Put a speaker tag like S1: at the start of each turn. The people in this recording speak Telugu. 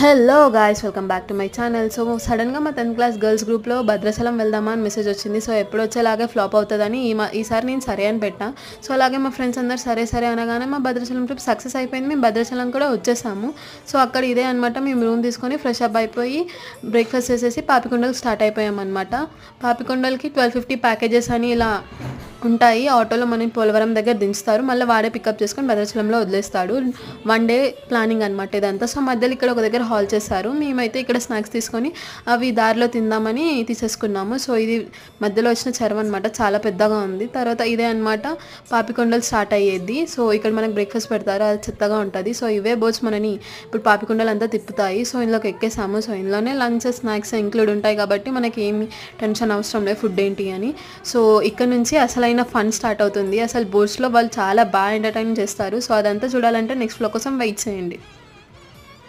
S1: Hello guys, welcome back to my channel. So సడన్గా మా 10th క్లాస్ గర్ల్స్ గ్రూప్లో భద్రాచలం వెళ్దామా అని మెసేజ్ వచ్చింది. సో ఎప్పుడు వచ్చేలాగే ఫ్లాప్ అవుతుందని ఈసారి నేను సరే అని పెట్టా. సో అలాగే మా ఫ్రెండ్స్ అందరు సరే సరే అనగానే మా భద్రాచలం ట్రిప్ సక్సెస్ అయిపోయింది. మేము భద్రాచలం కూడా వచ్చేసాము. సో అక్కడ ఇదే అనమాట, మేము రూమ్ తీసుకొని ఫ్రెష్ అప్ అయిపోయి బ్రేక్ఫాస్ట్ చేసేసి పాపికొండలకు స్టార్ట్ అయిపోయాం అనమాట. పాపికొండలకి 1250 ప్యాకేజెస్ అని ఇలా ఉంటాయి. ఆటోలో మనం పోలవరం దగ్గర దించుతారు, మళ్ళీ వాడే పికప్ చేసుకొని భద్రాచలంలో వదిలేస్తాడు. 1 డే ప్లానింగ్ అనమాట ఇదంతా. సో మధ్యలో ఇక్కడ ఒక దగ్గర హాల్ చేస్తారు. మేమైతే ఇక్కడ స్నాక్స్ తీసుకొని అవి దారిలో తిందామని తీసేసుకున్నాము. సో ఇది మధ్యలో వచ్చిన చెరువు అనమాట, చాలా పెద్దగా ఉంది. తర్వాత ఇదే అనమాట పాపికొండలు స్టార్ట్ అయ్యేది. సో ఇక్కడ మనకు బ్రేక్ఫాస్ట్ పెడతారు, అది చెత్తగా ఉంటుంది. సో ఇవే బోట్స్ మనని ఇప్పుడు పాపికొండలు అంతా తిప్పుతాయి. సో ఇందులోకి ఎక్కేసాము. సో ఇందులోనే లంచ్ స్నాక్స్ ఇంక్లూడ్ ఉంటాయి కాబట్టి మనకి ఏమి టెన్షన్ అవసరం లేదు ఫుడ్ ఏంటి అని. సో ఇక్కడ నుంచి అసలైన ఫన్ స్టార్ట్ అవుతుంది. అసలు బోట్స్లో వాళ్ళు చాలా బాగా ఎంటర్టైన్ చేస్తారు. సో అదంతా చూడాలంటే నెక్స్ట్ ఫ్లో కోసం వెయిట్ చేయండి.